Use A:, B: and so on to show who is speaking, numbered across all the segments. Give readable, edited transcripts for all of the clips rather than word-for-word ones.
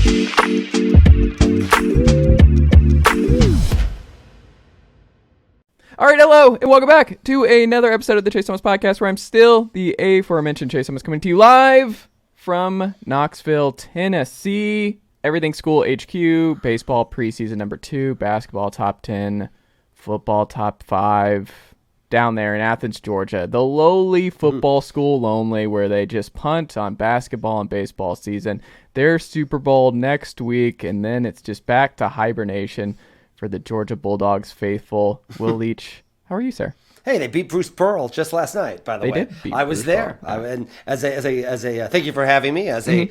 A: All right, hello, and welcome back to another episode of the Chase Thomas Podcast, where I'm still the aforementioned Chase Thomas, coming to you live from Knoxville, Tennessee. Everything School HQ, baseball preseason number 2, basketball top 10, football top 5, down there in Athens, Georgia. The lowly football school lonely, where they just punt on basketball and baseball season. Their Super Bowl next week, and then it's just back to hibernation for the Georgia Bulldogs faithful. Will Leitch, how are you, sir?
B: Hey, they beat Bruce Pearl just last night. By the way,
A: they did beat
B: I was
A: Bruce
B: there.
A: Pearl.
B: And as a thank you for having me. As an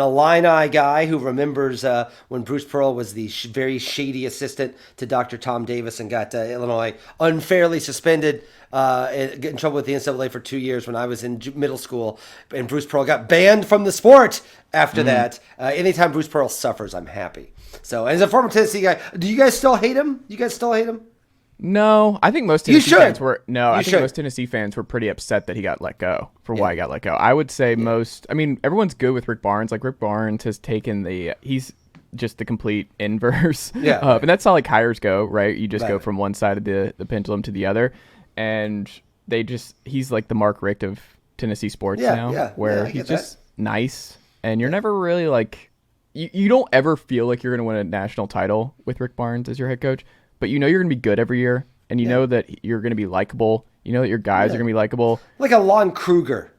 B: Illini guy who remembers when Bruce Pearl was the very shady assistant to Dr. Tom Davis and got Illinois unfairly suspended. Get in trouble with the NCAA for 2 years when I was in middle school, and Bruce Pearl got banned from the sport after that. Anytime Bruce Pearl suffers, I'm happy. So, as a former Tennessee guy, do you guys still hate him?
A: No, I think most Tennessee fans were. No, I think
B: should.
A: most Tennessee fans were pretty upset that he got let go for why he got let go. I would say most. I mean, everyone's good with Rick Barnes. Like, Rick Barnes has taken he's just the complete inverse.
B: Yeah,
A: and that's how like hires go, right? You just go from one side of the pendulum to the other, and he's like the Mark Richt of Tennessee sports now, where he's just nice, and you're never really like. You don't ever feel like you're going to win a national title with Rick Barnes as your head coach, but you know you're going to be good every year, and you know that you're going to be likable. You know that your guys are going to be likable.
B: Like a Lon Kruger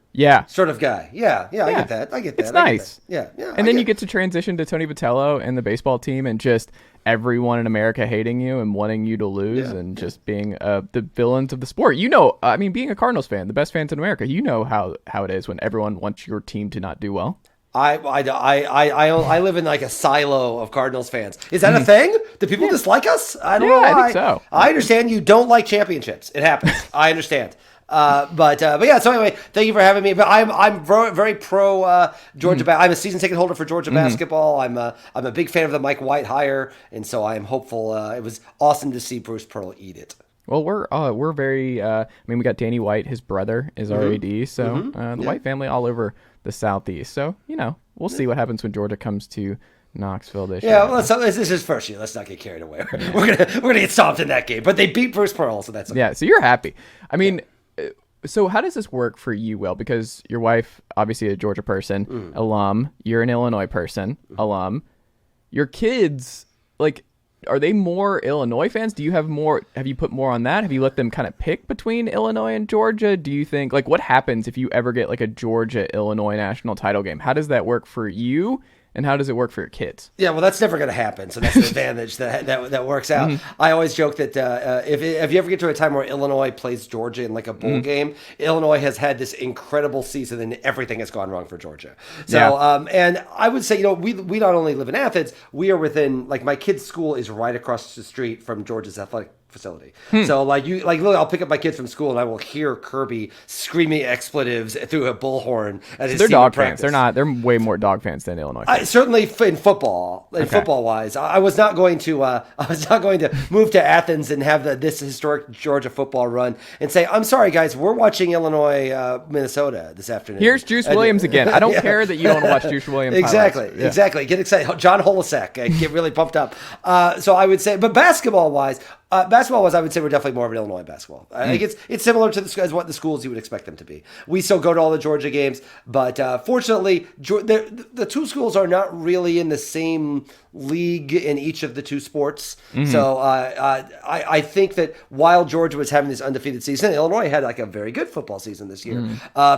B: sort of guy. Yeah, I get that.
A: It's nice.
B: Yeah.
A: And then you get to transition to Tony Vitello and the baseball team and just everyone in America hating you and wanting you to lose and just being the villains of the sport. You know, I mean, being a Cardinals fan, the best fans in America, you know how it is when everyone wants your team to not do well.
B: I live in like a silo of Cardinals fans. Is that a thing? Do people dislike us? I don't know why.
A: I think so.
B: I understand you don't like championships. It happens. I understand. But yeah. So anyway, thank you for having me. But I'm very pro Georgia. I'm a season ticket holder for Georgia basketball. I'm a big fan of the Mike White hire, and so I'm hopeful. It was awesome to see Bruce Pearl eat it.
A: Well, we're very. I mean, we got Danny White. His brother is our AD. So the White family all over the Southeast. So, you know, we'll see what happens when Georgia comes to Knoxville this year.
B: Yeah, well, this is first year. Let's not get carried away. We're gonna get stomped in that game. But they beat Bruce Pearl, so that's okay.
A: Yeah, so you're happy. I mean, so how does this work for you, Will? Because your wife, obviously a Georgia person, alum. You're an Illinois person, alum. Your kids, like, are they more Illinois fans? Do you have more? Have you put more on that? Have you let them kind of pick between Illinois and Georgia? Do you think, like, what happens if you ever get like a Georgia-Illinois national title game? How does that work for you? And how does it work for your kids?
B: Yeah, well, that's never going to happen. So that's the advantage that works out. I always joke that if you ever get to a time where Illinois plays Georgia in like a bowl game, Illinois has had this incredible season and everything has gone wrong for Georgia. So, and I would say, you know, we not only live in Athens, we are within, like, my kid's school is right across the street from Georgia's athletic facility. So literally, I'll pick up my kids from school and I will hear Kirby screaming expletives through a bullhorn at his
A: They're dog
B: practice.
A: fans. They're way more dog fans than Illinois fans.
B: Certainly in football, football wise, I was not going to move to Athens and have this historic Georgia football run and say, I'm sorry guys, we're watching Illinois, Minnesota this afternoon.
A: Here's Juice Williams again. I don't care that you don't watch Juice Williams.
B: Exactly. Get excited. John Holisek, get really pumped up. So I would say, but basketball wise, I would say we're definitely more of an Illinois basketball. I think it's similar to as what the schools you would expect them to be. We still go to all the Georgia games, but fortunately, the two schools are not really in the same league in each of the two sports. So I think that while Georgia was having this undefeated season, Illinois had like a very good football season this year.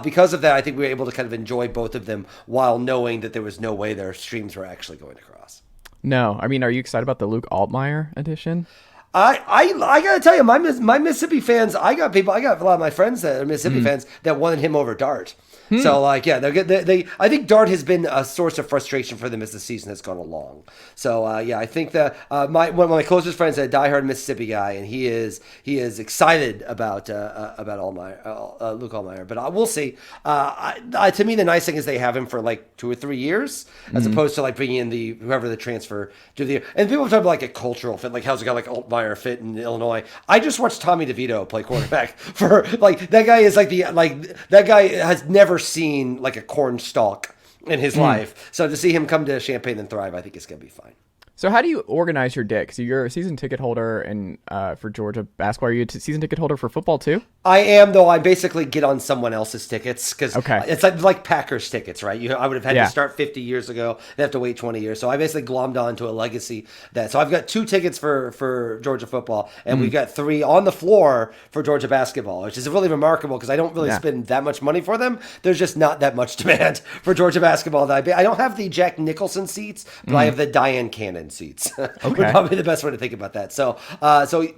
B: Because of that, I think we were able to kind of enjoy both of them while knowing that there was no way their streams were actually going across.
A: No, I mean, are you excited about the Luke Altmyer edition?
B: I gotta tell you, my Mississippi fans, I got a lot of my friends that are Mississippi fans that wanted him over Dart. So I think Dart has been a source of frustration for them as the season has gone along. So I think that one of my closest friends is a diehard Mississippi guy, and he is excited about Altmyer, Luke Altmyer. But we'll see. To me, the nice thing is they have him for like 2 or 3 years, as opposed to like bringing in whoever the transfer to the. And people talk about like a cultural fit, like how's a guy like Altmyer fit in Illinois. I just watched Tommy DeVito play quarterback for like that guy is like that guy has never seen like a corn stalk in his life. So to see him come to Champaign and thrive, I think it's going to be fine.
A: So how do you organize your day? Because you're a season ticket holder and for Georgia basketball. Are you a season ticket holder for football too?
B: I am, though. I basically get on someone else's tickets because it's like Packers tickets, right? I would have had to start 50 years ago. They have to wait 20 years. So I basically glommed on to a legacy that. So I've got 2 tickets for Georgia football, and we've got 3 on the floor for Georgia basketball, which is really remarkable because I don't really spend that much money for them. There's just not that much demand for Georgia basketball. That I don't have the Jack Nicholson seats, but I have the Diane Cannon seats. Would probably be the best way to think about that.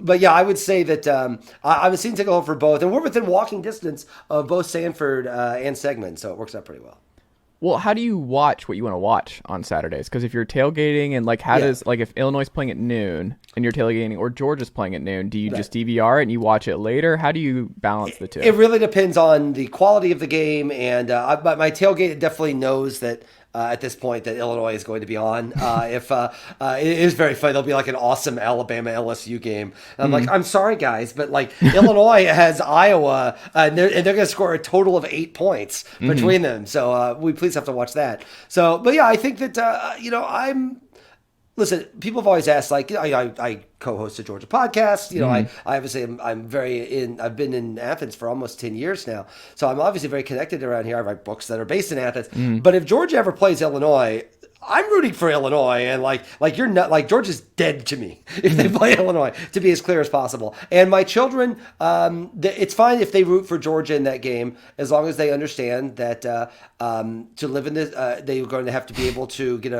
B: But yeah, I would say that I'm a season ticket holder for both, and we're within walking distance of both Sanford and Segment, so it works out pretty well.
A: Well, how do you watch what you want to watch on Saturdays? Because if you're tailgating and like, if Illinois is playing at noon and you're tailgating, or Georgia's playing at noon, do you just DVR it and you watch it later? How do you balance the two?
B: It really depends on the quality of the game, and my tailgate definitely knows that. At this point, that Illinois is going to be on. It is very funny, there'll be like an awesome Alabama LSU game. And I'm like, I'm sorry guys, but like Illinois has Iowa, and they're going to score a total of 8 points between them. So we please have to watch that. So, but yeah, I think that Listen, people have always asked, like, I co-host a Georgia podcast. I obviously I've been in Athens for almost 10 years now. So I'm obviously very connected around here. I write books that are based in Athens. But if Georgia ever plays Illinois, I'm rooting for Illinois, and like you're not, like, Georgia's dead to me if they play Illinois, to be as clear as possible. And my children, it's fine if they root for Georgia in that game, as long as they understand that to live in this, they're going to have to be able to get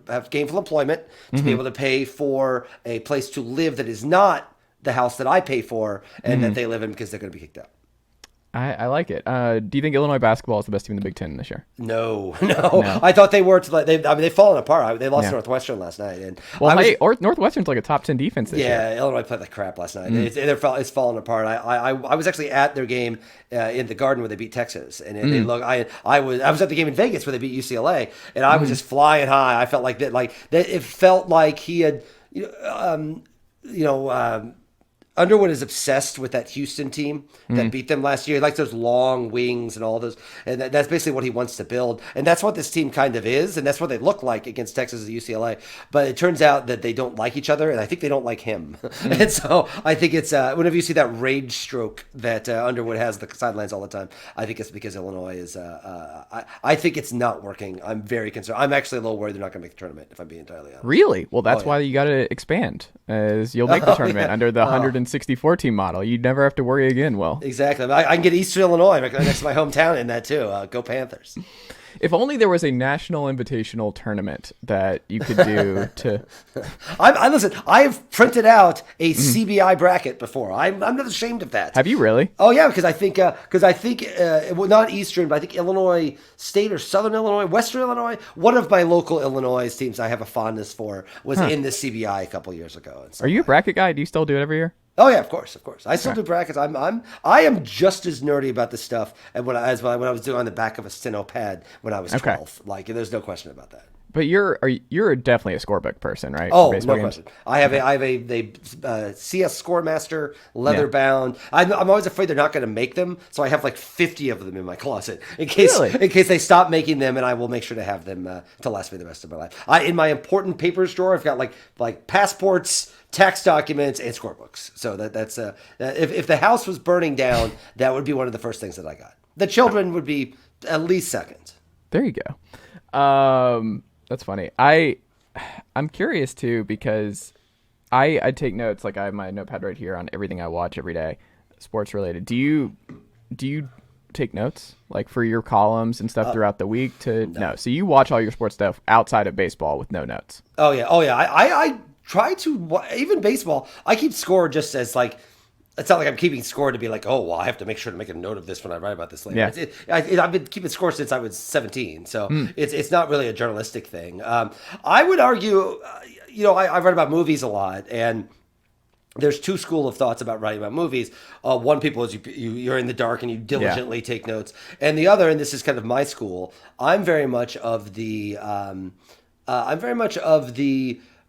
B: have gainful employment, to be able to pay for a place to live that is not the house that I pay for and that they live in, because they're going to be kicked out.
A: I like it. Do you think Illinois basketball is the best team in the Big Ten this year?
B: No. I thought they were. They've fallen apart. They lost to Northwestern last night. And
A: Northwestern's like a top 10 defense this year.
B: Yeah, Illinois played like crap last night. It's fallen apart. I was actually at their game in the Garden where they beat Texas, and I was at the game in Vegas where they beat UCLA, and I was just flying high. I felt like that. It felt like he had, Underwood is obsessed with that Houston team that beat them last year. He likes those long wings and all those. And that's basically what he wants to build. And that's what this team kind of is. And that's what they look like against Texas and UCLA. But it turns out that they don't like each other. And I think they don't like him. And so I think it's, whenever you see that rage stroke that Underwood has at the sidelines all the time, I think it's because Illinois is, I think it's not working. I'm very concerned. I'm actually a little worried they're not going to make the tournament, if I'm being entirely honest.
A: Really? Well, that's why you got to expand, as you'll make the tournament under the 164 team model. You'd never have to worry again, Will.
B: Exactly. I can get Eastern Illinois next to my hometown in that too. Go Panthers.
A: If only there was a national invitational tournament that you could do to.
B: Listen, I've printed out a CBI bracket before. I'm not ashamed of that.
A: Have you really?
B: Oh yeah, because I think not Eastern, but I think Illinois State or Southern Illinois, Western Illinois. One of my local Illinois teams I have a fondness for was in the CBI a couple years ago.
A: Are you a bracket guy? Do you still do it every year?
B: Oh yeah, of course. I still do brackets. I am just as nerdy about this stuff as when I was doing on the back of a steno pad when I was 12. Like, there's no question about that.
A: But you're definitely a scorebook person, right?
B: Oh, no question. I have a CS Scoremaster, leather bound. I'm always afraid they're not going to make them, so I have like 50 of them in my closet in case they stop making them, and I will make sure to have them to last me the rest of my life. In my important papers drawer, I've got like passports, tax documents, and scorebooks. So that's if the house was burning down, that would be one of the first things that I got. The children would be at least second.
A: There you go. That's funny. I'm curious too, because I take notes. Like, I have my notepad right here on everything I watch every day, sports related. Do you take notes, like, for your columns and stuff throughout the week? No. So you watch all your sports stuff outside of baseball with no notes.
B: Oh yeah. I try to, even baseball, I keep score just as, like, it's not like I'm keeping score to be like, oh, well, I have to make sure to make a note of this when I write about this later. Yeah. I've been keeping score since I was 17, so it's not really a journalistic thing. I would argue, I write about movies a lot, and there's two school of thoughts about writing about movies. One people is you're in the dark and you diligently take notes, and the other, and this is kind of my school, I'm very much of the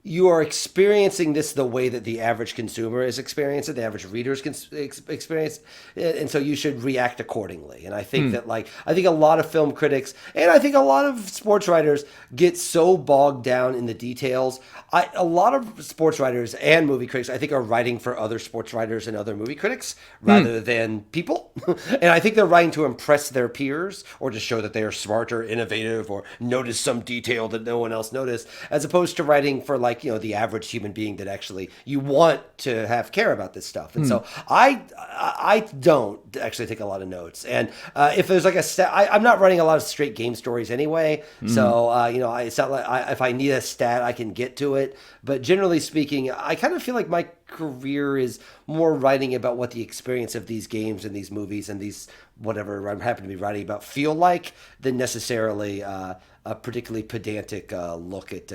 B: you are experiencing this the way that the average consumer is experiencing it, the average readers can experience it, and so you should react accordingly. And I think that I think a lot of film critics and I think a lot of sports writers get so bogged down in the details. A lot of sports writers and movie critics, I think, are writing for other sports writers and other movie critics rather than people. And I think they're writing to impress their peers or to show that they are smart or innovative or notice some detail that no one else noticed, as opposed to writing for the average human being that actually you want to have care about this stuff. And so I don't actually take a lot of notes. And if there's like a stat, I'm not writing a lot of straight game stories anyway. So, it's not like if I need a stat, I can get to it. But generally speaking, I kind of feel like my career is more writing about what the experience of these games and these movies and these whatever I'm happen to be writing about feel like than necessarily a particularly pedantic look at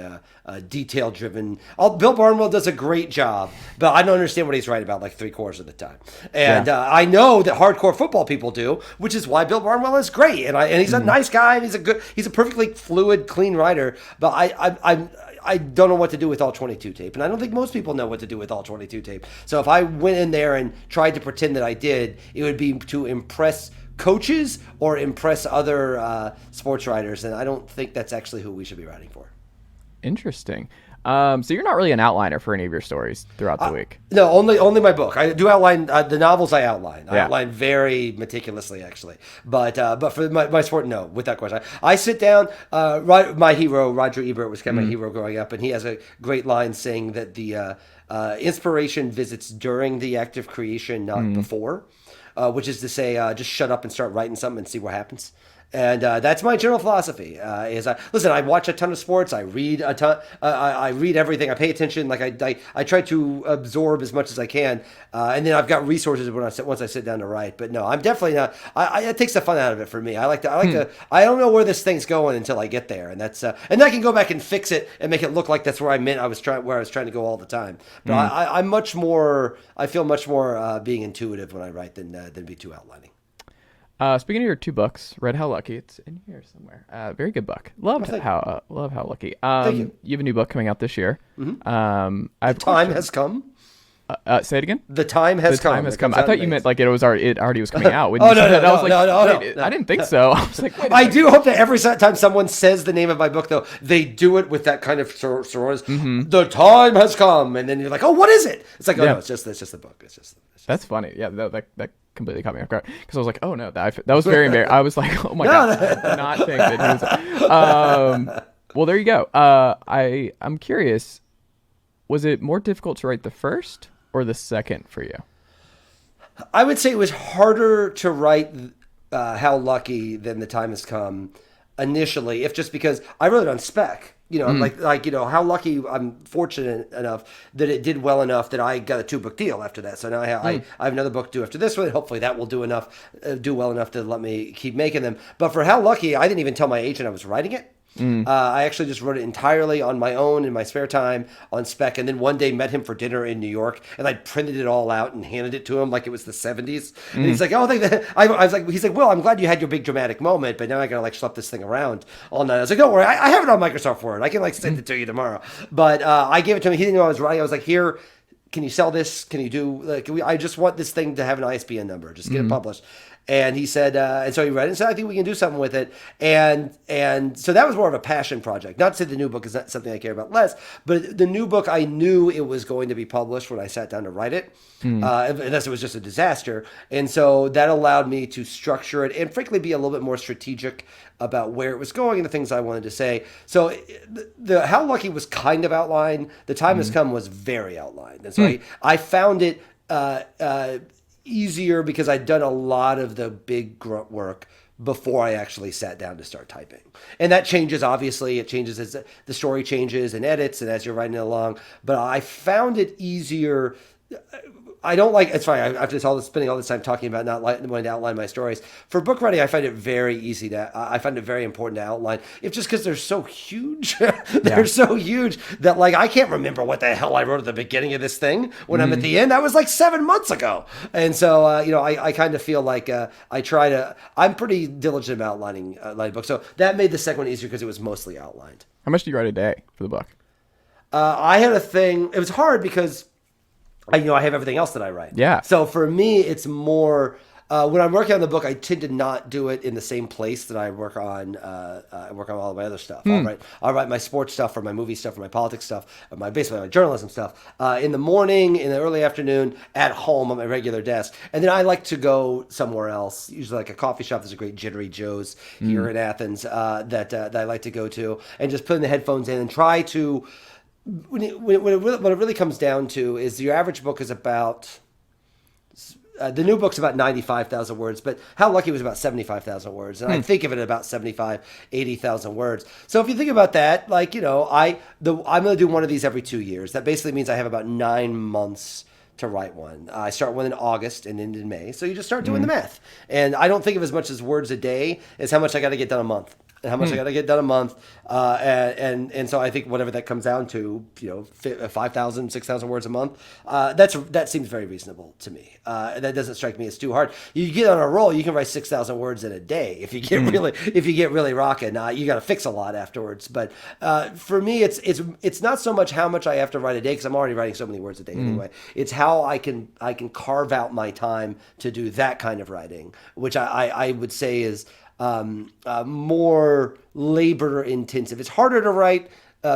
B: detail-driven. Bill Barnwell does a great job, but I don't understand what he's writing about like 3/4 of the time. And I know that hardcore football people do, which is why Bill Barnwell is great. And he's a nice guy, and he's a perfectly fluid, clean writer. But I don't know what to do with all 22 tape, and I don't think most people know what to do with all 22 tape. So if I went in there and tried to pretend that I did, it would be to impress coaches or impress other sports writers, and I don't think that's actually who we should be writing for.
A: Interesting. So you're not really an outliner for any of your stories throughout the week?
B: No, only my book. I do outline the novels. I outline very meticulously, actually. But for my sport, no, without question. I sit down. My hero, Roger Ebert, was kind of my hero growing up, and he has a great line saying that the inspiration visits during the act of creation, not before. Which is to say, just shut up and start writing something and see what happens. And that's my general philosophy. I watch a ton of sports. I read a ton. I read everything. I pay attention. I try to absorb as much as I can. And then I've got resources once I sit down to write. But no, I'm definitely not. It takes the fun out of it for me. I like to. I don't know where this thing's going until I get there, and that's. And I can go back and fix it and make it look like that's where I meant where I was trying to go all the time. But I'm much more. I feel much more being intuitive when I write than be too outlining.
A: Speaking of your 2 books, Read How Lucky, it's in here somewhere. Very good book. Love How Lucky.
B: Thank you.
A: You have a new book coming out this year.
B: The time has come.
A: Say it again.
B: The time has come.
A: The time has come. I thought you meant like it already was coming out.
B: No.
A: I didn't think so. I was like,
B: I do hope that every time someone says the name of my book, though, they do it with that kind of sororitas. The time has come, and then you're like, oh, what is it? It's like, no, it's just the book.
A: That's funny. Yeah, that completely caught me off guard because I was like, oh no, that was very embarrassing. I was like, oh my god, I did not think that he was. Well, there you go. I'm curious. Was it more difficult to write the first or the second for you?
B: I would say it was harder to write How Lucky than The Time Has Come initially, if just because I wrote it on spec. How lucky I'm fortunate enough that it did well enough that I got a 2-book deal after that. So now I have another book due after this one. Hopefully that will do well enough to let me keep making them. But for How Lucky, I didn't even tell my agent I was writing it. I actually just wrote it entirely on my own in my spare time on spec, and then one day met him for dinner in New York, and I printed it all out and handed it to him like it was the 70s. And he's like, "Oh, I was like, he's like, well, I'm glad you had your big dramatic moment, but now I gotta schlep this thing around all night." I was like, "Don't worry, I have it on Microsoft Word. I can send it to you tomorrow." But I gave it to him. He didn't know I was writing. I was like, "Here, can you sell this? Can you do I just want this thing to have an ISBN number. Just get it published." And he said, and so he read it and said, "I think we can do something with it." And so that was more of a passion project. Not to say the new book is not something I care about less, but the new book, I knew it was going to be published when I sat down to write it, unless it was just a disaster. And so that allowed me to structure it and frankly be a little bit more strategic about where it was going and the things I wanted to say. So the How Lucky was kind of outlined. The Time Has Come was very outlined. And so I found it easier because I'd done a lot of the big grunt work before I actually sat down to start typing. And that changes, obviously. It changes as the story changes and edits and as you're writing it along. But I found it easier. I don't like, it's fine. After spending all this time talking about not wanting to outline my stories. For book writing, I find it very easy I find it very important to outline. It's just because they're so huge. They're so huge that I can't remember what the hell I wrote at the beginning of this thing when I'm at the end. That was 7 months ago. And so, I kind of feel like I'm pretty diligent about outlining books. So that made the second one easier because it was mostly outlined.
A: How much do you write a day for the book?
B: I had a thing. It was hard because I have everything else that I write.
A: Yeah.
B: So for me, it's more when I'm working on the book, I tend to not do it in the same place that I work on. I work on all of my other stuff. I'll write my sports stuff, or my movie stuff, or my politics stuff, or basically my journalism stuff in the morning, in the early afternoon, at home on my regular desk, and then I like to go somewhere else. Usually, like a coffee shop. There's a great Jittery Joe's here in Athens that I like to go to, and just put in the headphones in and try to. What it really comes down to is your average book is about the new book's about 95,000 words, but How Lucky was about 75,000 words, and I think of it about 80,000 words. So if you think about that, like I'm going to do one of these every 2 years. That basically means I have about 9 months to write one. I start one in August and end in May, so you just start doing the math. And I don't think of as much as words a day as how much I got to get done a month. And how much I got to get done a month, and so I think whatever that comes down to, 5,000, 6,000 words a month, that seems very reasonable to me. That doesn't strike me as too hard. You get on a roll, you can write 6,000 words in a day if you get really rocking. You got to fix a lot afterwards. But for me, it's not so much how much I have to write a day, because I'm already writing so many words a day anyway. It's how I can carve out my time to do that kind of writing, which I would say is more labor intensive. It's harder to write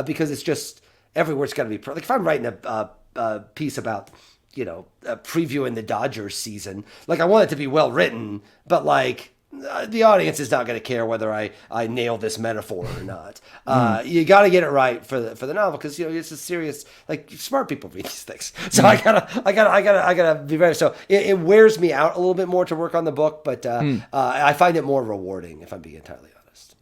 B: because it's just every word's got to be like if I'm writing a piece about previewing the Dodgers season, like I want it to be well written, but like the audience is not going to care whether I nail this metaphor or not. You got to get it right for the novel, because it's a serious, like, smart people read these things. So I gotta be very. So it wears me out a little bit more to work on the book, but I find it more rewarding, if I'm being entirely honest.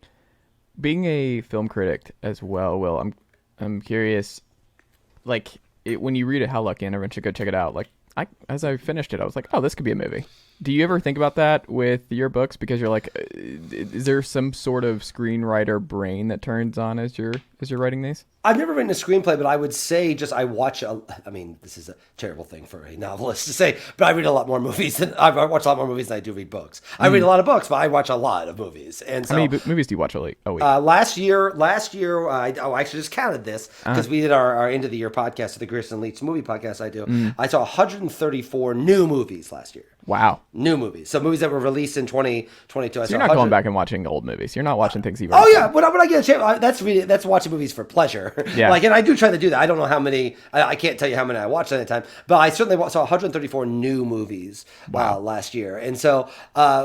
A: Being a film critic as well, Will, I'm curious, like when you read it, How Lucky, and everyone should go check it out. Like as I finished it, I was like, oh, this could be a movie. Do you ever think about that with your books? Because you're like, is there some sort of screenwriter brain that turns on as you're writing these?
B: I've never written a screenplay, but I would say this is a terrible thing for a novelist to say, but I read a lot more movies I watch a lot more movies than I do read books. I read a lot of books, but I watch a lot of movies. And so,
A: how many movies do you watch a week?
B: Last year, I actually just counted this because we did our end of the year podcast, the Will Leitch movie podcast I do. I saw 134 new movies last year.
A: Wow.
B: New movies. So movies that were released in 2022.
A: So you're not going back and watching old movies. You're not watching things you've
B: already seen. When I get a chance, that's watching movies for pleasure.
A: Yeah.
B: And I do try to do that. I don't know how many, I can't tell you how many I watched at a time, but I certainly saw 134 new movies last year. And so,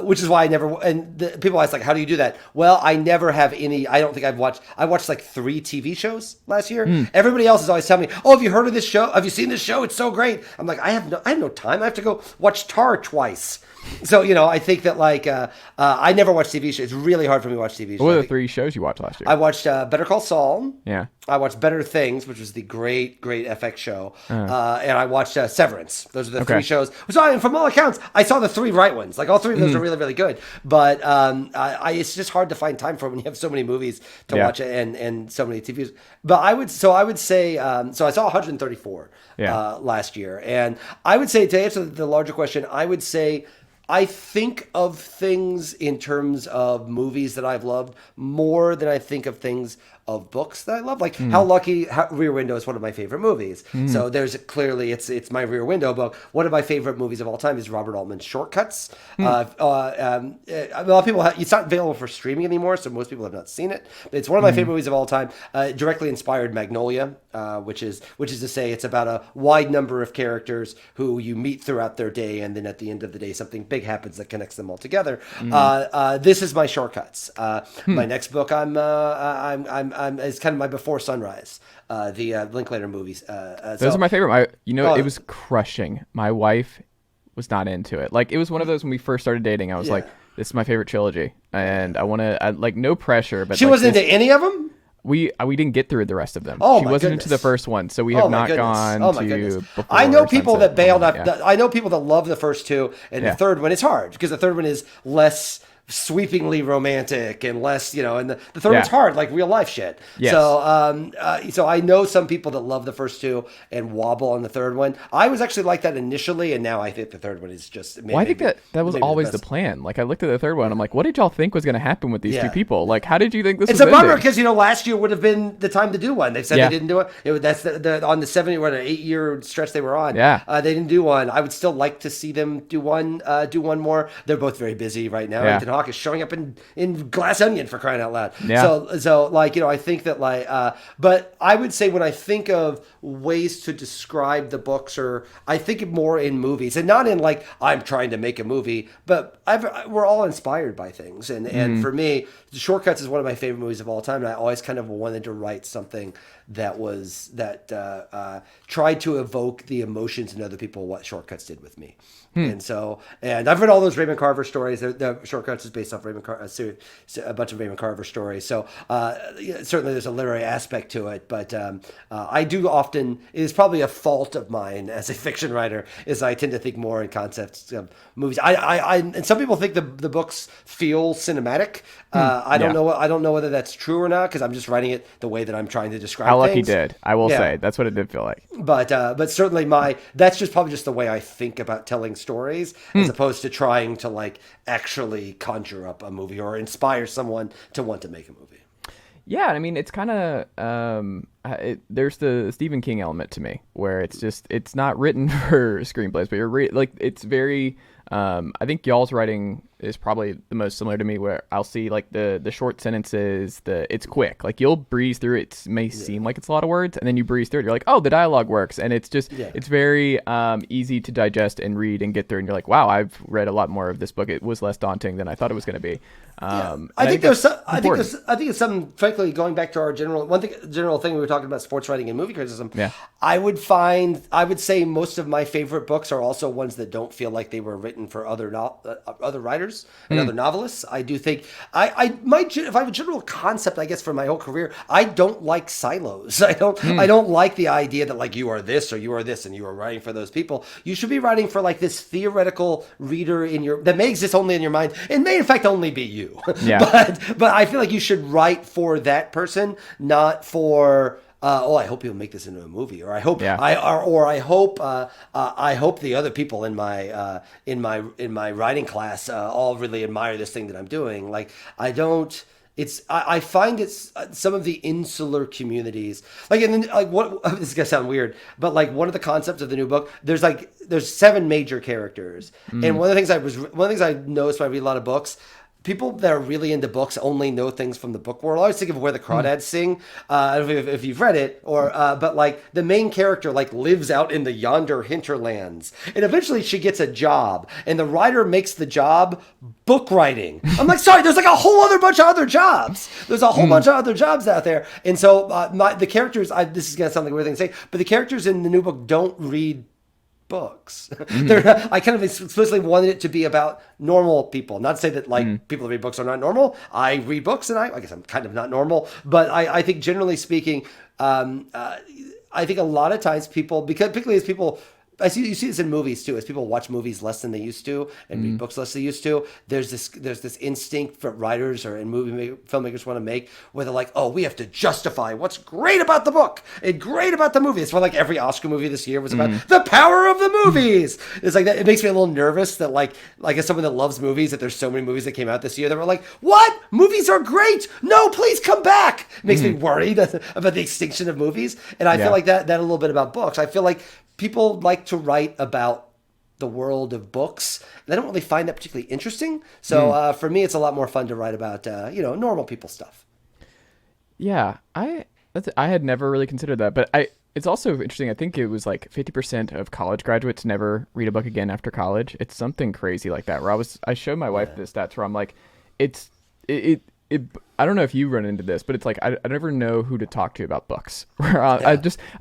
B: which is why people ask, like, how do you do that? Well, I never have any, I don't think I watched like 3 TV shows last year. Everybody else is always telling me, oh, have you heard of this show? Have you seen this show? It's so great. I'm like, I have no time. I have to go watch Tar twice. So, I think that I never watch TV shows. It's really hard for me to watch TV shows.
A: What were the 3 shows you watched last year?
B: I watched Better Call Saul.
A: Yeah.
B: I watched Better Things, which was the great FX show. And I watched Severance. Those are the 3 shows. So from all accounts, I saw the 3 right ones. Like all 3 of those are really, really good. But it's just hard to find time for when you have so many movies to watch and so many TVs. But I would say, so I saw 134 last year. And I would say, to answer the larger question, I would say, I think of things in terms of movies that I've loved more than I think of things of books that I love. Like How Lucky, Rear Window is one of my favorite movies. So there's clearly, it's my Rear Window book. One of my favorite movies of all time is Robert Altman's Shortcuts. A lot of people, it's not available for streaming anymore, so most people have not seen it. But it's one of my favorite movies of all time. Directly inspired Magnolia, which is to say it's about a wide number of characters who you meet throughout their day, and then at the end of the day, something big happens that connects them all together. This is my Shortcuts. My next book, it's kind of my Before Sunrise, the Linklater movies.
A: Those are my favorite. It was crushing. My wife was not into it. Like, it was one of those when we first started dating. I was like, "This is my favorite trilogy," and I want to like no pressure. But
B: she wasn't into any of them.
A: We didn't get through the rest of them.
B: She
A: wasn't into the first one, so we have not gone to.
B: I know people that bailed out. I know people that love the first 2, and the third one is hard because the third one is less sweepingly romantic and less, and the third one's
A: Yeah.
B: hard, like real life shit.
A: Yes.
B: So I know some people that love the first two and wobble on the third one. I was actually like that initially, and now I think the third one is just.
A: Well, I think that was always the plan. Like, I looked at the third one, I'm like, what did y'all think was going to happen with these two people? Like, how did you think this was
B: It's a bummer
A: ending?
B: because last year would have been the time to do one. They said
A: Yeah.
B: they didn't do it. That's on the 8-year stretch they were on.
A: Yeah.
B: They didn't do one. I would still like to see them do one more. They're both very busy right now.
A: Yeah.
B: Ethan Hawke is showing up in Glass Onion, for crying out loud.
A: Yeah.
B: So I think that but I would say when I think of ways to describe the books, or I think more in movies, and not in like I'm trying to make a movie, but we're all inspired by things, and for me, Shortcuts is one of my favorite movies of all time, and I always kind of wanted to write something that tried to evoke the emotions in other people what Shortcuts did with me. And I've read all those Raymond Carver stories. The Shortcuts is based off a bunch of Raymond Carver stories. So certainly there's a literary aspect to it, but I do often, it is probably a fault of mine as a fiction writer, is I tend to think more in concepts of movies. And some people think the books feel cinematic. I don't know whether that's true or not, because I'm just writing it the way that I'm trying to describe
A: How lucky
B: things.
A: did. I will say. That's what it did feel like.
B: But certainly that's just probably just the way I think about telling stories, as opposed to trying to like actually conjure up a movie or inspire someone to want to make a movie.
A: Yeah, I mean, it's kind of there's the Stephen King element to me, where it's not written for screenplays, but it's very. I think y'all's writing is probably the most similar to me, where I'll see like the short sentences, it's quick. Like you'll breeze through it. It may seem like it's a lot of words, and then you breeze through it. You're like, oh, the dialogue works, and it's just it's very easy to digest and read and get through. And you're like, wow, I've read a lot more of this book. It was less daunting than I thought it was going to be.
B: I think it's something. Frankly, going back to our general thing we were talking about, sports writing and movie criticism.
A: Yeah.
B: I would say most of my favorite books are also ones that don't feel like they were written for other writers and other novelists. I do think if I have a general concept, I guess, for my whole career, I don't like silos. I don't like the idea that like you are this or you are this and you are writing for those people. You should be writing for like this theoretical reader that may exist only in your mind. It may in fact only be you.
A: Yeah.
B: But I feel like you should write for that person, not for I hope you'll make this into a movie, or I hope I hope the other people in my writing class all really admire this thing that I'm doing. Like I find it's some of the insular communities, like, and then like what this is gonna sound weird, but like one of the concepts of the new book, there's 7 major characters, and one of the things I noticed when I read a lot of books. People that are really into books only know things from the book world. I always think of Where the Crawdads Sing, if you've read it, but like the main character like lives out in the yonder hinterlands, and eventually she gets a job, and the writer makes the job book writing. I'm like, sorry, there's like a whole other bunch of other jobs. There's a whole bunch of other jobs out there, and so the characters. This is gonna sound like a weird thing to say, but the characters in the new book don't read books. I kind of explicitly wanted it to be about normal people. Not to say that like people that read books are not normal. I read books, and I guess I'm kind of not normal. But I think generally speaking, I think a lot of times people, because particularly as people. You see this in movies too, as people watch movies less than they used to and read books less than they used to. There's this instinct that writers or filmmakers want to make, where they're like, oh, we have to justify what's great about the book and great about the movie. It's why like every Oscar movie this year was about the power of the movies. It's like that. It makes me a little nervous that like as someone that loves movies, that there's so many movies that came out this year that were like, what? Movies are great. No, please come back. It makes me worried about the extinction of movies. And I feel like that a little bit about books. I feel like people like to write about the world of books. And I don't really find that particularly interesting. So for me, it's a lot more fun to write about, normal people stuff.
A: Yeah, I had never really considered that, but it's also interesting. I think it was like 50% of college graduates never read a book again after college. It's something crazy like that, where I showed my wife the stats where I'm like, I don't know if you run into this, but it's like I never know who to talk to about books. Where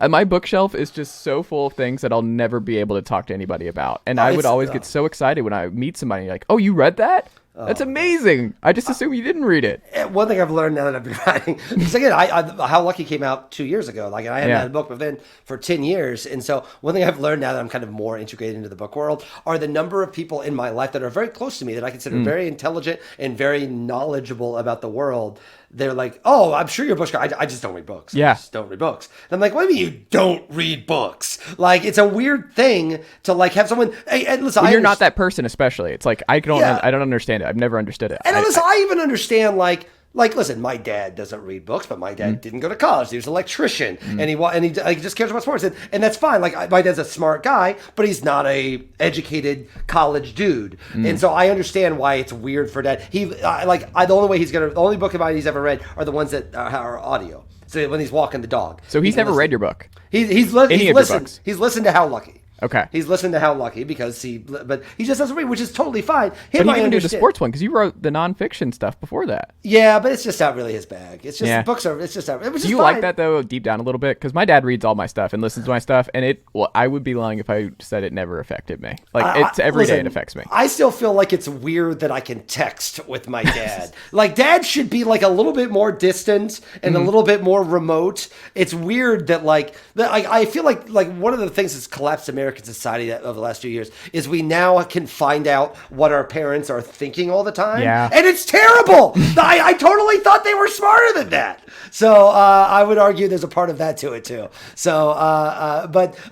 A: my bookshelf is just so full of things that I'll never be able to talk to anybody about. And I would always get so excited when I meet somebody like, "Oh, you read that? That's amazing. I just assumed you didn't read it.
B: One thing I've learned now that I've been writing, because again, How Lucky came out 2 years ago. Like, I hadn't had a book within for 10 years. And so one thing I've learned now that I'm kind of more integrated into the book world are the number of people in my life that are very close to me that I consider very intelligent and very knowledgeable about the world. They're like, oh, I'm sure you're a books guy. I just don't read books.
A: Yeah.
B: I just don't read books. And I'm like, what do you mean you don't read books? Like, it's a weird thing to like have someone. Hey, and listen,
A: when you're not that person, especially, it's like I don't understand it. I've never understood it.
B: And I even understand like, listen, my dad doesn't read books, but my dad didn't go to college. He was an electrician, and he just cares about sports, and that's fine. Like, my dad's a smart guy, but he's not a educated college dude, and so I understand why it's weird for dad. The only book of mine he's ever read are the ones that are audio. So when he's walking the dog,
A: so he's never read your book.
B: He's listened. He's listened to How Lucky.
A: Okay.
B: He's listened to How Lucky but he just doesn't read, which is totally fine.
A: But he didn't do the sports one because you wrote the nonfiction stuff before that.
B: Yeah, but it's just not really his bag. It's just books are. It's just not. It was
A: do
B: just
A: you
B: fine.
A: like that though, deep down a little bit? Because my dad reads all my stuff and listens to my stuff, and I would be lying if I said it never affected me. Like it's every day it affects me.
B: I still feel like it's weird that I can text with my dad. Like, dad should be like a little bit more distant and a little bit more remote. It's weird that I feel like one of the things that's collapsed American society over the last few years is we now can find out what our parents are thinking all the time.
A: Yeah.
B: And it's terrible. I totally thought they were smarter than that. So I would argue there's a part of that to it too. So,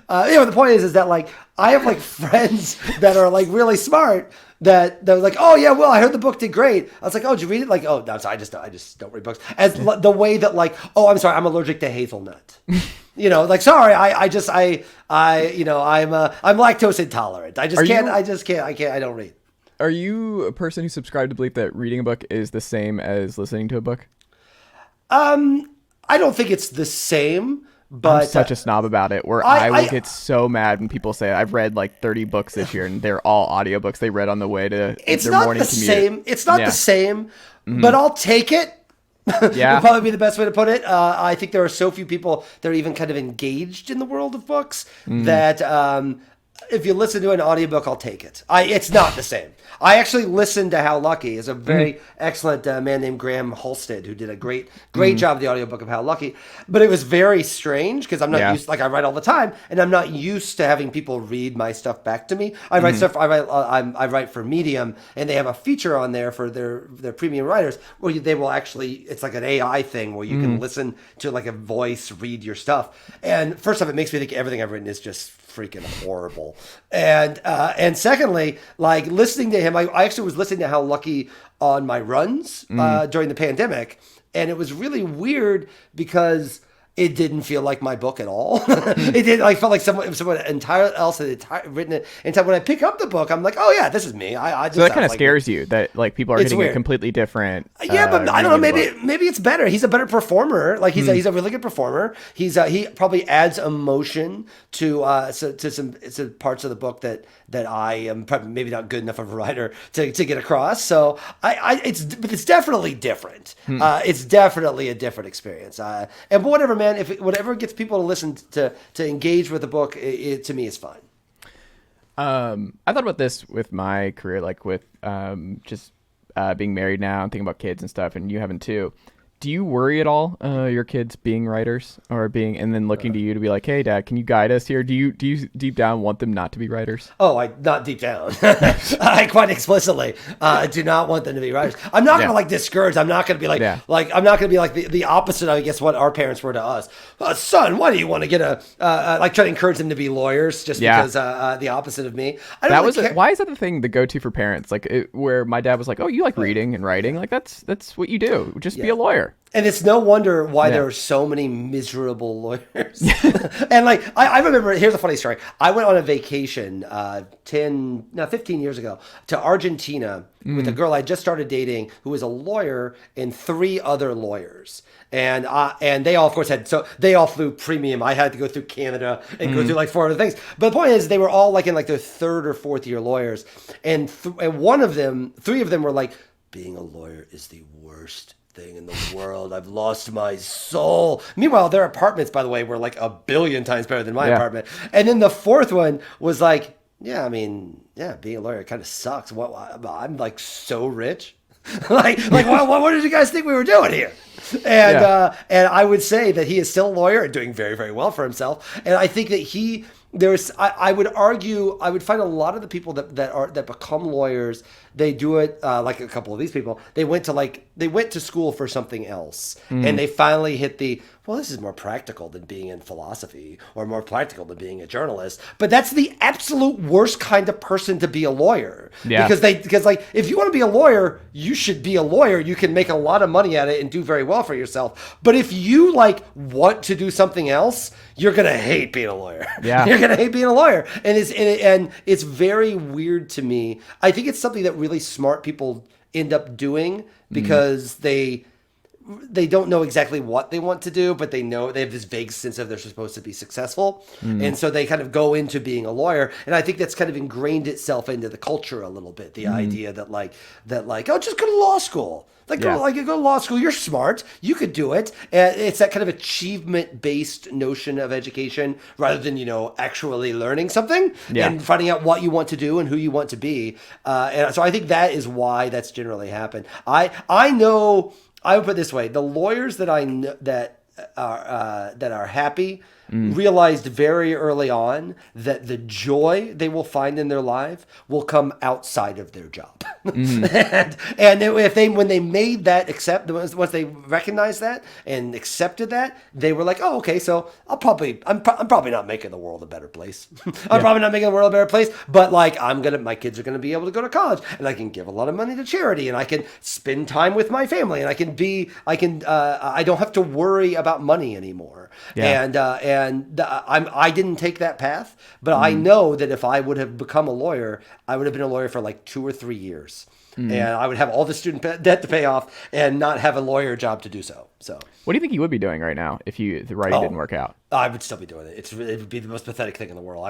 B: the point is that like, I have like friends that are like really smart that they're like, oh yeah, well, I heard the book did great. I was like, oh, did you read it? Like, oh, no, sorry, I just don't read books. As the way that like, oh, I'm sorry, I'm allergic to hazelnut. Like, sorry, I'm lactose intolerant. I don't read.
A: Are you a person who subscribed to believe that reading a book is the same as listening to a book?
B: I don't think it's the same. But
A: I'm such a snob about it, where I will get so mad when people say I've read like 30 books this year and they're all audiobooks they read on the way to their morning commute.
B: It's not the same, but I'll take it.
A: Yeah.
B: Would probably be the best way to put it. I think there are so few people that are even kind of engaged in the world of books that if you listen to an audiobook, I'll take it. It's not the same. I actually listened to How Lucky. Is a very excellent man named Graham Halstead who did a great job of the audiobook of How Lucky. But it was very strange because I'm not used, like I write all the time, and I'm not used to having people read my stuff back to me. I write stuff. I write for Medium, and they have a feature on there for their premium writers where they will actually. It's like an AI thing where you can listen to like a voice read your stuff. And first off, it makes me think everything I've written is just freaking horrible. And secondly, like listening to him, I actually was listening to How Lucky on my runs during the pandemic, and it was really weird because it didn't feel like my book at all. It did. I felt like someone entirely else had written it. And so when I pick up the book, I'm like, oh yeah, this is me.
A: So that kind of scares you that like people are getting a completely different.
B: Yeah, but I don't know. Maybe it's better. He's a better performer. Like he's a really good performer. He probably adds emotion to some parts of the book that I am probably maybe not good enough of a writer to get across. So it's definitely different. It's definitely a different experience. And whatever, man. If whatever gets people to listen to engage with the book, it to me is fine.
A: I thought about this with my career, like with just being married now and thinking about kids and stuff, and you haven't too. Do you worry at all your kids being writers and then looking to you to be like, hey, Dad, can you guide us here? Do you deep down want them not to be writers?
B: Oh, not deep down. I quite explicitly do not want them to be writers. I'm not going to discourage. I'm not going to be like I'm not going to be like the opposite of, I guess, what our parents were to us. Son, why do you want to get try to encourage them to be lawyers just because the opposite of me?
A: Why is that the thing to go to for parents? Where my dad was like, oh, you like reading and writing? Like that's what you do. Just be a lawyer.
B: And it's no wonder why there are so many miserable lawyers. And I remember, here's a funny story. I went on a vacation 15 years ago to Argentina with a girl I just started dating who was a lawyer and 3 other lawyers. And they all, of course, they all flew premium. I had to go through Canada and go through 4 other things. But the point is, they were all in their 3rd or 4th year lawyers. And 3 of them were like, being a lawyer is the worst thing in the world. I've lost my soul. Meanwhile, their apartments, by the way, were 1 billion times better than my apartment. And then the 4th one was like, Yeah, I mean, yeah, being a lawyer kind of sucks. I'm like so rich. like what did you guys think we were doing here? And I would say that he is still a lawyer and doing very, very well for himself. And I think that I would argue, I would find a lot of the people that become lawyers, they do it like a couple of these people. They went to school for something else, and they finally hit this is more practical than being in philosophy, or more practical than being a journalist. But that's the absolute worst kind of person to be a lawyer.
A: Yeah.
B: Because like, if you want to be a lawyer, you should be a lawyer. You can make a lot of money at it and do very well for yourself. But if you like want to do something else, you're gonna hate being a lawyer.
A: Yeah.
B: You're gonna hate being a lawyer, and it's very weird to me. I think it's something that really smart people end up doing because they don't know exactly what they want to do, but they have this vague sense of they're supposed to be successful. And so they kind of go into being a lawyer. And I think that's kind of ingrained itself into the culture a little bit. The idea that oh, just go to law school. Go to law school. You're smart. You could do it. And it's that kind of achievement-based notion of education rather than, actually learning something and finding out what you want to do and who you want to be. And so I think that is why that's generally happened. I know, I would put it this way: the lawyers that I know that are happy realized very early on that the joy they will find in their life will come outside of their job. and when they made that once they recognized that and accepted that, they were like, oh, okay, so I'm probably not making the world a better place. I'm probably not making the world a better place, but like my kids are gonna be able to go to college, and I can give a lot of money to charity, and I can spend time with my family, and I don't have to worry about money anymore. I didn't take that path, but I know that if I would have become a lawyer, I would have been a lawyer for like 2 or 3 years. And I would have all the student debt to pay off and not have a lawyer job to do so. So,
A: what do you think you would be doing right now if the writing didn't work out?
B: I would still be doing it. It would be the most pathetic thing in the world.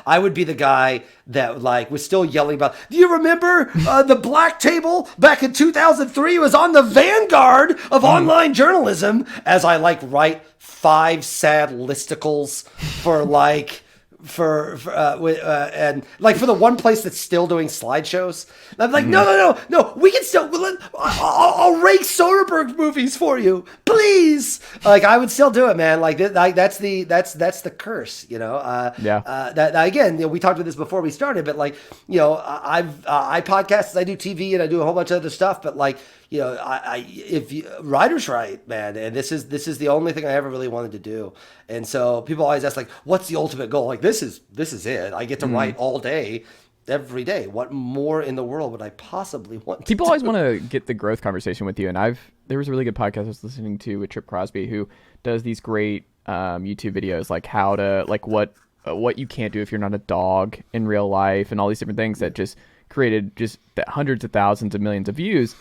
B: I would be the guy that like was still yelling about, do you remember the black table back in 2003 was on the vanguard of online journalism, as I like write 5 sad listicles for like and like for the one place that's still doing slideshows. I'm like, no, we can still. I'll rake Soderbergh movies for you, please. Like I would still do it, man. Like that's the curse, That again, we talked about this before we started, but like, I podcast, I do TV, and I do a whole bunch of other stuff, but like, writers write, man, and this is the only thing I ever really wanted to do. And so people always ask, like, what's the ultimate goal? Like, this is it. I get to write all day, every day. What more in the world would I possibly want to
A: People
B: do?
A: always want to get the growth conversation with you, and there was a really good podcast I was listening to with Trip Crosby, who does these great YouTube videos, like how to, like what you can't do if you're not a dog in real life, and all these different things that just created just hundreds of thousands of millions of views.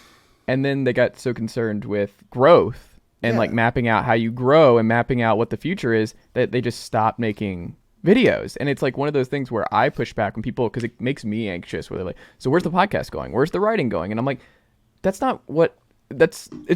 A: And then they got so concerned with growth and like mapping out how you grow and mapping out what the future is that they just stopped making videos. And it's like one of those things where I push back on people because it makes me anxious, where they're like, so where's the podcast going? Where's the writing going? And I'm like, it's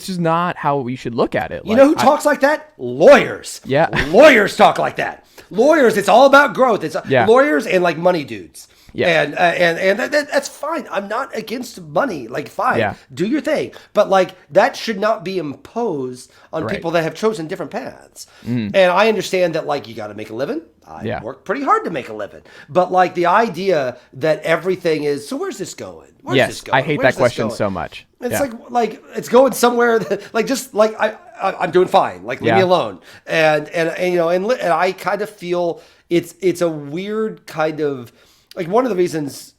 A: just not how we should look at it.
B: You know who talks like that? Lawyers.
A: Yeah.
B: Lawyers talk like that. Lawyers, it's all about growth. It's lawyers and like money dudes. Yeah. And that's fine. I'm not against money. Like, fine, do your thing. But like, that should not be imposed on people that have chosen different paths. And I understand that like, you got to make a living. I work pretty hard to make a living. But like the idea that everything is, so where's this going? Where's this going?
A: I hate that question so much.
B: It's like it's going somewhere that, like, just like I'm doing fine. Like, leave me alone. And I kind of feel it's a weird kind of, like, one of the reasons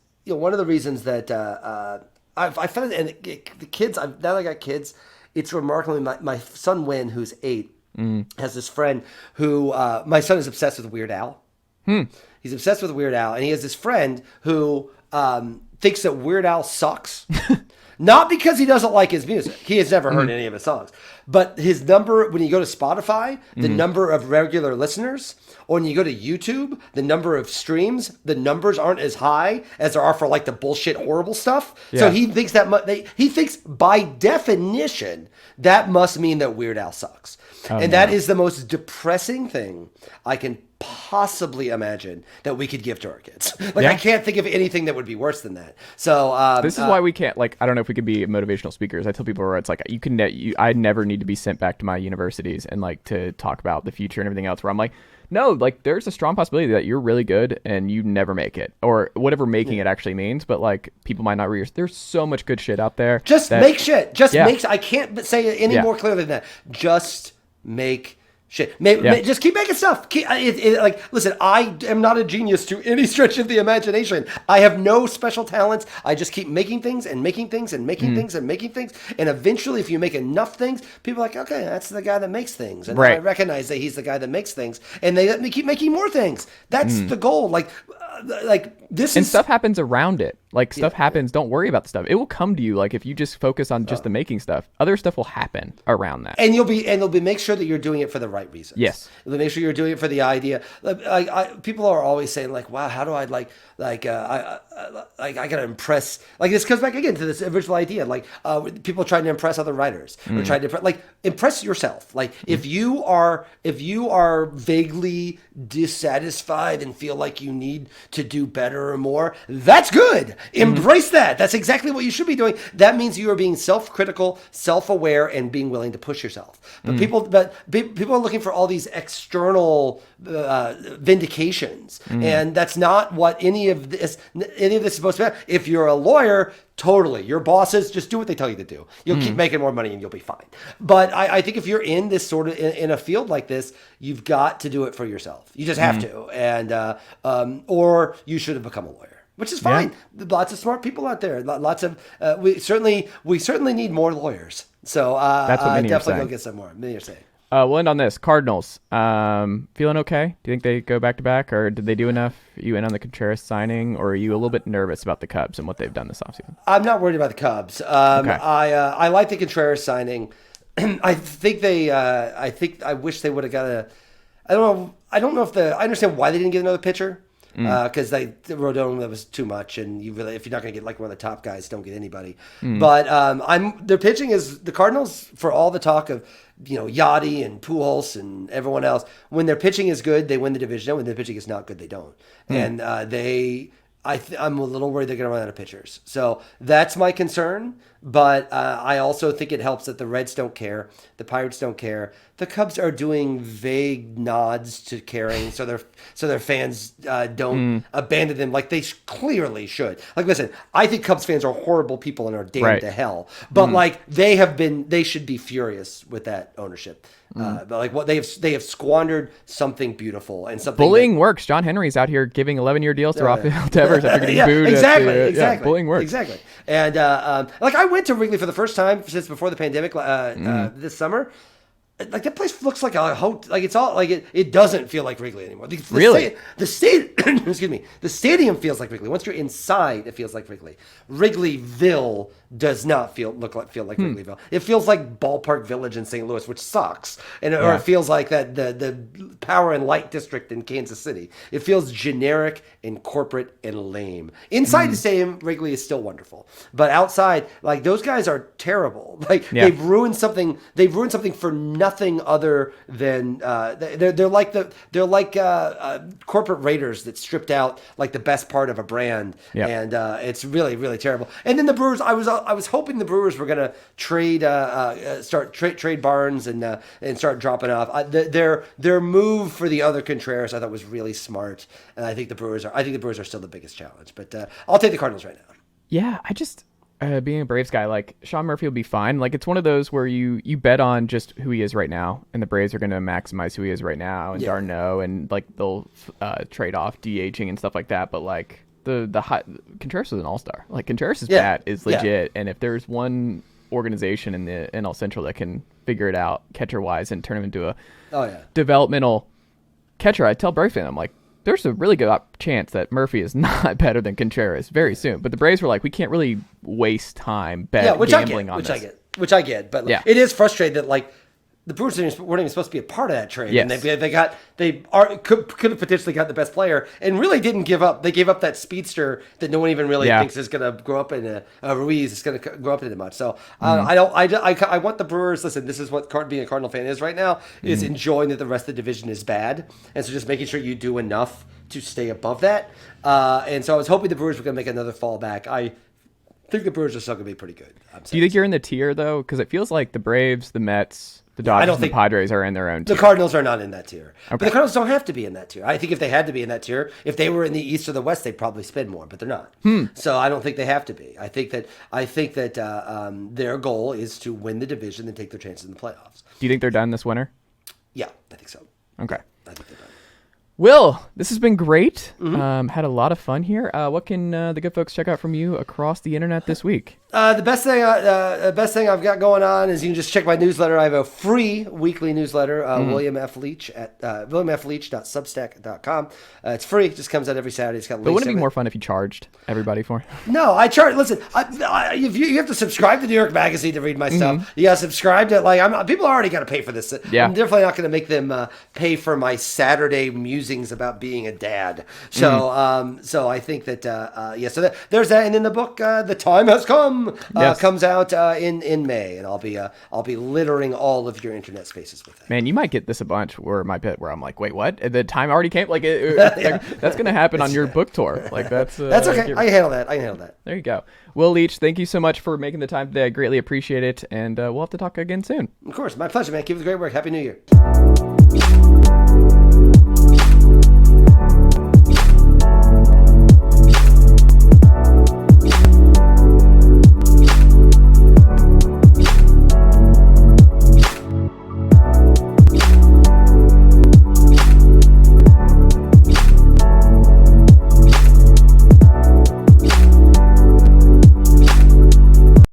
B: that I found, and the kids, now that I got kids, it's remarkable. My son Wynn, who's 8, has this friend who, my son is obsessed with Weird Al. He's obsessed with Weird Al, and he has this friend who thinks that Weird Al sucks. Not because he doesn't like his music. He has never heard any of his songs. But his number, when you go to Spotify, the number of regular listeners, or when you go to YouTube, the number of streams, the numbers aren't as high as there are for like the bullshit, horrible stuff.
A: Yeah.
B: So he thinks he thinks by definition that must mean that Weird Al sucks. That is the most depressing thing I can possibly imagine that we could give to our kids. I can't think of anything that would be worse than that. So
A: this is why we can't, like, I don't know if we could be motivational speakers. I tell people where it's like, I never need to be sent back to my universities and like to talk about the future and everything else, where I'm like, no, like there's a strong possibility that you're really good and you never make it, or whatever making it actually means. But like, people might not read. There's so much good shit out there.
B: Just make shit. Just make. I can't say it any more clearly than that. Just make shit. Just keep making stuff. Listen, I am not a genius to any stretch of the imagination. I have no special talents. I just keep making things and making things and making things and making things. And eventually, if you make enough things, people are like, okay, that's the guy that makes things. And I recognize that he's the guy that makes things. And they let me keep making more things. That's the goal. Stuff
A: happens around it. Like, stuff happens. Don't worry about the stuff. It will come to you. Like, if you just focus on just the making stuff, other stuff will happen around that.
B: And they'll be make sure that you're doing it for the right reasons.
A: Yes.
B: Make sure you're doing it for the idea. People are always saying like, wow, how do I I gotta impress, like this comes back again to this original idea, like people trying to impress other writers or trying to impress yourself. Like if you are vaguely dissatisfied and feel like you need to do better or more, that's good. Embrace that. That's exactly what you should be doing. That means you are being self-critical, self-aware, and being willing to push yourself. But people are looking for all these external vindications, and that's not what any of this is supposed to be. If you're a lawyer, totally, your bosses just do what they tell you to do. You'll keep making more money and you'll be fine. But I think if you're in this sort of in a field like this, you've got to do it for yourself. You just have to, and or you should have become a lawyer. Which is fine. Yeah. Lots of smart people out there. Lots of we certainly need more lawyers. So
A: that's what many
B: definitely
A: are saying.
B: Go get some more. Many are saying.
A: We'll end on this. Cardinals. Feeling okay? Do you think they go back to back, or did they do enough? You in on the Contreras signing, or are you a little bit nervous about the Cubs and what they've done this offseason?
B: I'm not worried about the Cubs. Okay. I like the Contreras signing. I wish they would have got a. I don't know if I understand why they didn't get another pitcher. Because Rodon, that was too much, and if you're not going to get like one of the top guys, don't get anybody. But their pitching is the Cardinals, for all the talk of Yachty and Pujols and everyone else. When their pitching is good, they win the division. When their pitching is not good, they don't. And I'm a little worried they're going to run out of pitchers. So that's my concern. But I also think it helps that the Reds don't care. The Pirates don't care. The Cubs are doing vague nods to caring, so their fans don't abandon them like they clearly should. Like, listen, I think Cubs fans are horrible people and are damned to hell. But they should be furious with that ownership. But like what they have squandered something beautiful and something.
A: Bullying works. John Henry's out here giving 11-year deals to Rafael Devers after getting booed.
B: Exactly.
A: Bullying works.
B: Exactly. And I went to Wrigley for the first time since before the pandemic this summer. Like that place looks like a hotel. Like it's all like it doesn't feel like Wrigley anymore.
A: Really?
B: The excuse me. The stadium feels like Wrigley. Once you're inside, it feels like Wrigley. Wrigleyville does not feel like Wrigleyville. It feels like Ballpark Village in St. Louis, which sucks. Or it feels like that the Power and Light District in Kansas City. It feels generic and corporate and lame. Inside the stadium, Wrigley is still wonderful, but outside, like those guys are terrible. Like they've ruined something. They've ruined something for nothing other than they're like corporate raiders that stripped out like the best part of a brand, and it's really, really terrible. And then the Brewers, I was hoping the Brewers were gonna trade Barnes and start dropping off. Their move for the other Contreras I thought was really smart, and I think the Brewers are still the biggest challenge. But I'll take the Cardinals right now.
A: Yeah, I just. Being a Braves guy, like Sean Murphy will be fine. Like it's one of those where you bet on just who he is right now, and the Braves are going to maximize who he is right now, and d'Arnaud, and like they'll trade off DHing and stuff like that. But like Contreras is an all-star. Like Contreras' bat is legit, and if there's one organization in the NL Central that can figure it out catcher wise and turn him into a developmental catcher, I tell Braves fans, I'm like, there's a really good chance that Murphy is not better than Contreras very soon. But the Braves were like, we can't really waste time gambling on this.
B: which I get, but
A: Yeah.
B: it is frustrating that like the Brewers weren't even supposed to be a part of that trade.
A: Yes.
B: And could have potentially got the best player and really didn't give up. They gave up that speedster that no one even really thinks is going to grow up in Ruiz is going to grow up into much. So I want the Brewers. Listen, this is what being a Cardinal fan is right now, is enjoying that the rest of the division is bad. And so just making sure you do enough to stay above that. And so I was hoping the Brewers were going to make another fallback. I think the Brewers are still going to be pretty good.
A: Do you think you're in the tier, though? Because it feels like the Braves, the Mets, the Dodgers, and the Padres are in their own tier.
B: The Cardinals are not in that tier.
A: Okay.
B: But the Cardinals don't have to be in that tier. I think if they had to be in that tier, if they were in the East or the West, they'd probably spend more, but they're not. So I don't think they have to be. I think that their goal is to win the division and take their chances in the playoffs.
A: Do you think they're done this winter?
B: Yeah, I think so.
A: Okay.
B: I think they're done.
A: Will, this has been great. Had a lot of fun here. What can the good folks check out from you across the internet this week?
B: The best thing I've got going on is you can just check my newsletter. I have a free weekly newsletter, William F. Leitch at williamfleitch.substack.com. It's free. It just comes out every Saturday. It's got links.
A: But wouldn't it be more fun if you charged everybody for it?
B: No, I charge. Listen, if you have to subscribe to New York Magazine to read my stuff. You got to subscribe to people already got to pay for this.
A: Yeah.
B: I'm definitely not going to make them pay for my Saturday musings about being a dad. So so I think that so there's that, and then the book The Time Has Come comes out in May, and I'll be littering all of your internet spaces with it.
A: Man, you might get this a bunch where I'm like, wait, what? The time already came? Like, that's going to happen on your book tour. Like, that's
B: okay. I can handle that.
A: There you go. Will Leitch, thank you so much for making the time today. I greatly appreciate it, and we'll have to talk again soon.
B: Of course. My pleasure, man. Keep up the great work. Happy New Year.